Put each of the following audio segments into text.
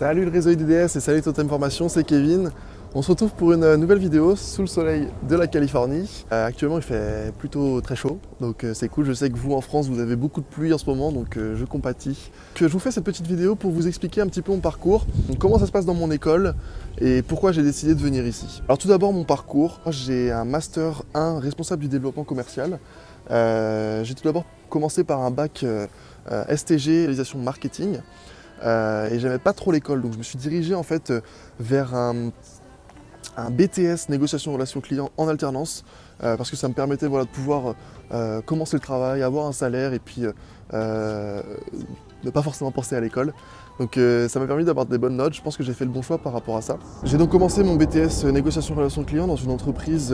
Salut le réseau IDDS et salut Totem Formation, c'est Kevin. On se retrouve pour une nouvelle vidéo sous le soleil de la Californie. Actuellement il fait plutôt très chaud, donc c'est cool. Je sais que vous en France vous avez beaucoup de pluie en ce moment, donc je compatis. Je vous fais cette petite vidéo pour vous expliquer un petit peu mon parcours, comment ça se passe dans mon école et pourquoi j'ai décidé de venir ici. Alors tout d'abord mon parcours, j'ai un Master 1 responsable du développement commercial. J'ai tout d'abord commencé par un bac STG, réalisation marketing. Et j'aimais pas trop l'école, donc je me suis dirigé en fait vers un BTS négociation relation client en alternance parce que ça me permettait de pouvoir commencer le travail, avoir un salaire et puis ne pas forcément penser à l'école. Donc ça m'a permis d'avoir des bonnes notes, je pense que j'ai fait le bon choix par rapport à ça. J'ai donc commencé mon BTS négociation relation client dans une entreprise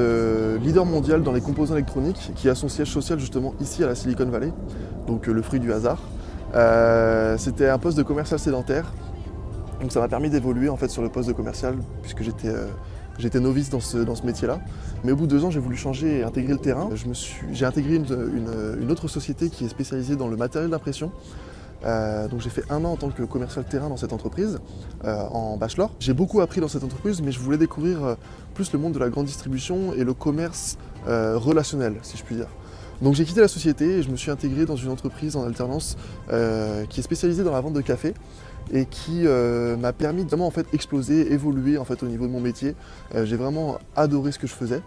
leader mondial dans les composants électroniques qui a son siège social justement ici à la Silicon Valley, donc le fruit du hasard. C'était un poste de commercial sédentaire, donc ça m'a permis d'évoluer en fait sur le poste de commercial puisque j'étais novice dans ce métier-là. Mais au bout de 2 ans, j'ai voulu changer et intégrer le terrain. J'ai intégré une autre société qui est spécialisée dans le matériel d'impression. Donc j'ai fait 1 an en tant que commercial terrain dans cette entreprise, en bachelor. J'ai beaucoup appris dans cette entreprise, mais je voulais découvrir plus le monde de la grande distribution et le commerce relationnel, si je puis dire. Donc j'ai quitté la société et je me suis intégré dans une entreprise en alternance qui est spécialisée dans la vente de café et qui m'a permis de vraiment en fait exploser, évoluer en fait au niveau de mon métier. J'ai vraiment adoré ce que je faisais.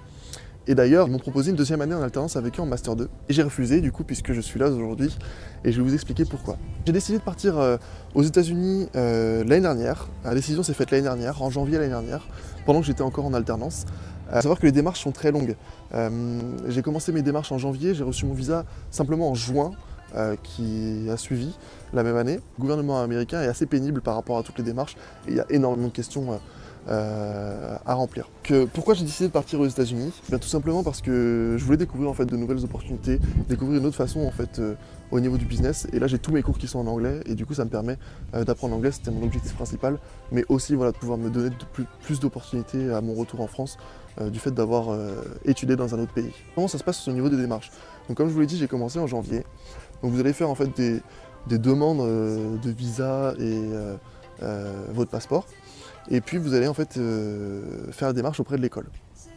Et d'ailleurs, ils m'ont proposé une 2e année en alternance avec eux en Master 2. Et j'ai refusé du coup puisque je suis là aujourd'hui et je vais vous expliquer pourquoi. J'ai décidé de partir aux États-Unis l'année dernière. La décision s'est faite l'année dernière, en janvier l'année dernière, pendant que j'étais encore en alternance. À savoir que les démarches sont très longues. J'ai commencé mes démarches en janvier, j'ai reçu mon visa simplement en juin, qui a suivi la même année. Le gouvernement américain est assez pénible par rapport à toutes les démarches et il y a énormément de questions à remplir. Pourquoi j'ai décidé de partir aux États-Unis ? Tout simplement parce que je voulais découvrir en fait de nouvelles opportunités, découvrir une autre façon en fait au niveau du business. Et là j'ai tous mes cours qui sont en anglais et du coup ça me permet d'apprendre l'anglais, c'était mon objectif principal, mais aussi de pouvoir me donner plus d'opportunités à mon retour en France du fait d'avoir étudié dans un autre pays. Comment ça se passe au niveau des démarches ? Donc comme je vous l'ai dit, j'ai commencé en janvier. Donc vous allez faire en fait des demandes de visa et votre passeport. Et puis vous allez en fait faire la démarche auprès de l'école.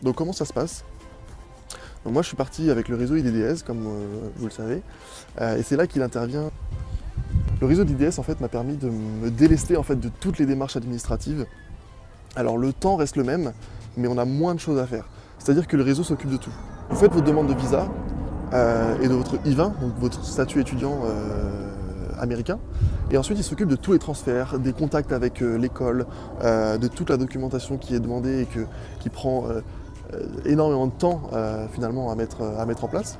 Donc comment ça se passe ? Donc moi je suis parti avec le réseau IDDS, comme vous le savez, et c'est là qu'il intervient. Le réseau d'IDDS en fait m'a permis de me délester en fait de toutes les démarches administratives. Alors le temps reste le même, mais on a moins de choses à faire. C'est-à-dire que le réseau s'occupe de tout. Vous faites votre demande de visa et de votre I-20, donc votre statut étudiant américain, et ensuite il s'occupe de tous les transferts, des contacts avec l'école, de toute la documentation qui est demandée et qui prend énormément de temps finalement à mettre en place.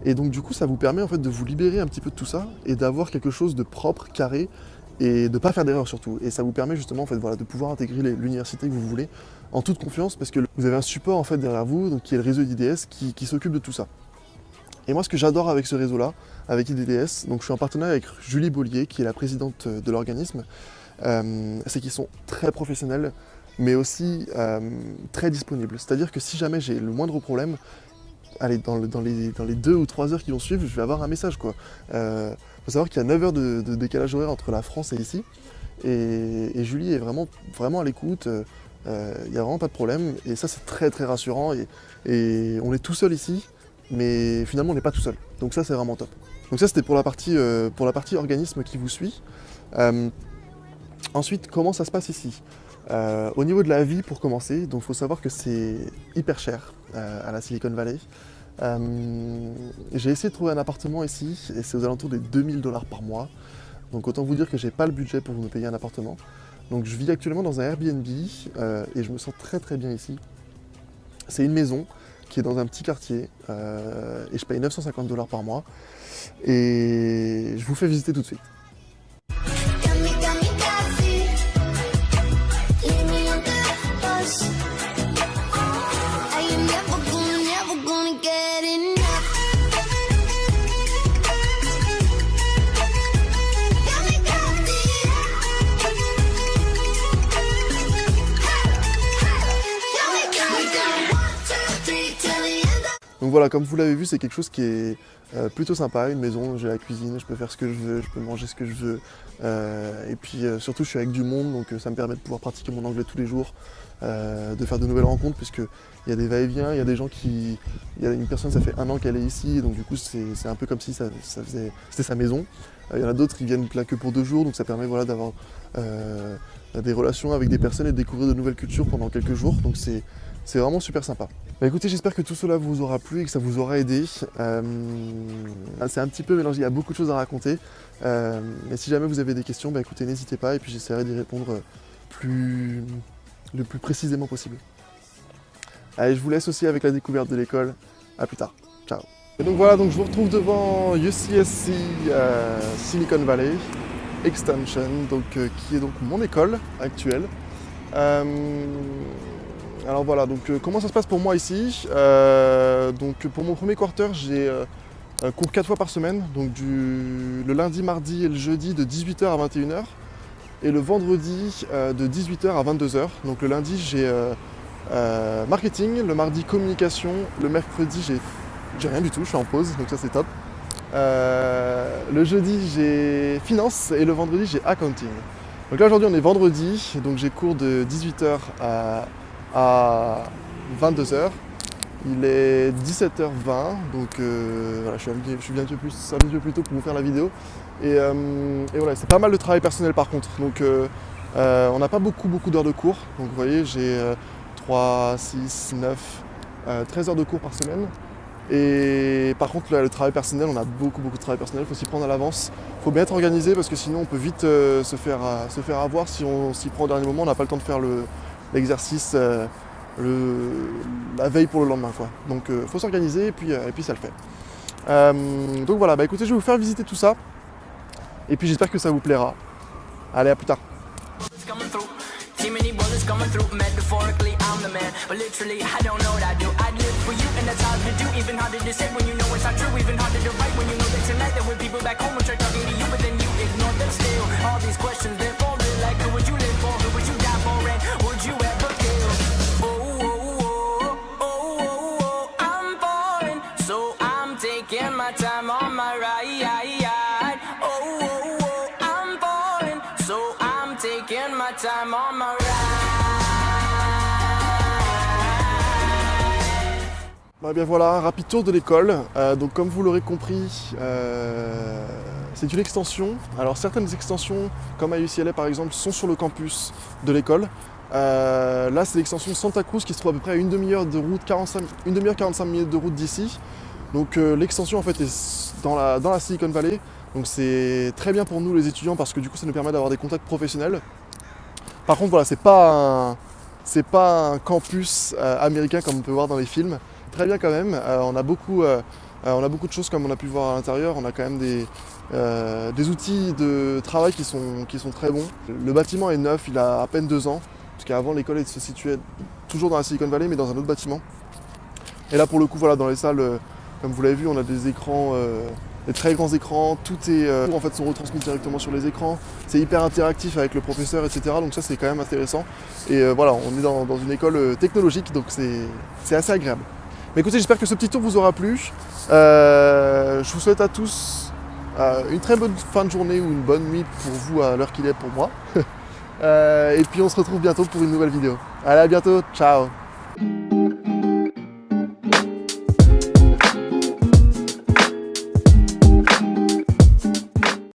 Et donc du coup ça vous permet en fait de vous libérer un petit peu de tout ça et d'avoir quelque chose de propre, carré, et de ne pas faire d'erreur surtout. Et ça vous permet justement en fait, de pouvoir intégrer l'université que vous voulez en toute confiance parce que vous avez un support en fait derrière vous, donc, qui est le réseau IDDS qui s'occupe de tout ça. Et moi ce que j'adore avec ce réseau-là, avec IDDS, donc je suis en partenariat avec Julie Bollier qui est la présidente de l'organisme, c'est qu'ils sont très professionnels mais aussi très disponibles. C'est-à-dire que si jamais j'ai le moindre problème, allez, dans les 2 ou 3 heures qui vont suivre, je vais avoir un message quoi. Faut savoir qu'il y a 9 heures de décalage horaire entre la France et ici. Et Julie est vraiment à l'écoute, il n'y a vraiment pas de problème. Et ça c'est très très rassurant. Et on est tout seul ici, mais finalement on n'est pas tout seul. Donc ça c'est vraiment top. Donc ça c'était pour la partie organisme qui vous suit. Ensuite, comment ça se passe ici ? Au niveau de la vie pour commencer, donc il faut savoir que c'est hyper cher à la Silicon Valley. J'ai essayé de trouver un appartement ici et c'est aux alentours des 2000 $ par mois. Donc autant vous dire que j'ai pas le budget pour me payer un appartement. Donc je vis actuellement dans un Airbnb et je me sens très très bien ici. C'est une maison qui est dans un petit quartier et je paye 950 $ par mois. Et je vous fais visiter tout de suite. Donc voilà, comme vous l'avez vu, c'est quelque chose qui est plutôt sympa, une maison, j'ai la cuisine, je peux faire ce que je veux, je peux manger ce que je veux. Et puis surtout, je suis avec du monde, donc ça me permet de pouvoir pratiquer mon anglais tous les jours, de faire de nouvelles rencontres, puisqu'il y a des va-et-vient, il y a des gens qui... Il y a une personne, ça fait 1 an qu'elle est ici, donc du coup, c'est un peu comme si c'était sa maison. Il y en a d'autres qui viennent là que pour 2 jours, donc ça permet voilà, d'avoir des relations avec des personnes et de découvrir de nouvelles cultures pendant quelques jours. Donc c'est vraiment super sympa. Bah écoutez, j'espère que tout cela vous aura plu et que ça vous aura aidé. C'est un petit peu mélangé, il y a beaucoup de choses à raconter. Mais si jamais vous avez des questions, bah écoutez, n'hésitez pas et puis j'essaierai d'y répondre le plus précisément possible. Allez, je vous laisse aussi avec la découverte de l'école. À plus tard. Ciao. Et donc voilà, donc je vous retrouve devant UCSC Silicon Valley Extension, donc, qui est donc mon école actuelle. Alors voilà, donc comment ça se passe pour moi ici? Donc pour mon premier quarter, j'ai cours 4 fois par semaine, donc le lundi, mardi et le jeudi de 18h à 21h et le vendredi de 18h à 22h. Donc le lundi j'ai marketing, le mardi communication, le mercredi j'ai rien du tout, je suis en pause, donc ça c'est top. Le jeudi j'ai finance et le vendredi j'ai accounting. Donc là aujourd'hui on est vendredi, donc j'ai cours de 18h à 22h. Il est 17h20, donc voilà, je suis bien un petit peu plus tôt pour vous faire la vidéo. Et voilà, c'est pas mal de travail personnel par contre. Donc on n'a pas beaucoup d'heures de cours. Donc vous voyez, j'ai 3, 6, 9, 13 heures de cours par semaine. Et par contre, là, le travail personnel, on a beaucoup de travail personnel, il faut s'y prendre à l'avance. Il faut bien être organisé parce que sinon on peut vite se faire avoir. Si on s'y prend au dernier moment, on n'a pas le temps de faire l'exercice la veille pour le lendemain, quoi. Donc il faut s'organiser et puis ça le fait. Donc voilà, bah écoutez, je vais vous faire visiter tout ça. Et puis j'espère que ça vous plaira. Allez, à plus tard. Coming through metaphorically, I'm the man, but literally I don't know what I do. I live for you and that's hard to do, even harder to say when you know it's not true, even harder to write when you know that tonight there were people back home who tried talking to you, but then you ignore them still. All these questions, they're folded like who would you live for, who would you die for, and would you ever kill? Oh, I'm falling, so I'm taking my time on my ride. Oh, I'm falling, so I'm taking my time on my ride. Bah bien voilà, un rapide tour de l'école. Donc comme vous l'aurez compris, c'est une extension. Alors certaines extensions, comme à UCLA par exemple, sont sur le campus de l'école. Là c'est l'extension Santa Cruz qui se trouve à peu près à une demi-heure de route, 45 minutes de route d'ici. Donc l'extension en fait est dans la Silicon Valley. Donc c'est très bien pour nous les étudiants parce que du coup ça nous permet d'avoir des contacts professionnels. Par contre voilà, c'est pas un campus américain comme on peut voir dans les films. Très bien quand même, on a beaucoup de choses comme on a pu voir à l'intérieur, on a quand même des outils de travail qui sont très bons. Le bâtiment est neuf, il a à peine 2 ans, parce qu'avant l'école se situait toujours dans la Silicon Valley mais dans un autre bâtiment. Et là pour le coup voilà, dans les salles, comme vous l'avez vu, on a des écrans, des très grands écrans, tout est en fait sont retransmis directement sur les écrans, c'est hyper interactif avec le professeur, etc. Donc ça c'est quand même intéressant. Et voilà, on est dans une école technologique, donc c'est assez agréable. Mais écoutez, j'espère que ce petit tour vous aura plu. Je vous souhaite à tous une très bonne fin de journée ou une bonne nuit pour vous à l'heure qu'il est pour moi. Et puis on se retrouve bientôt pour une nouvelle vidéo. Allez, à bientôt, ciao!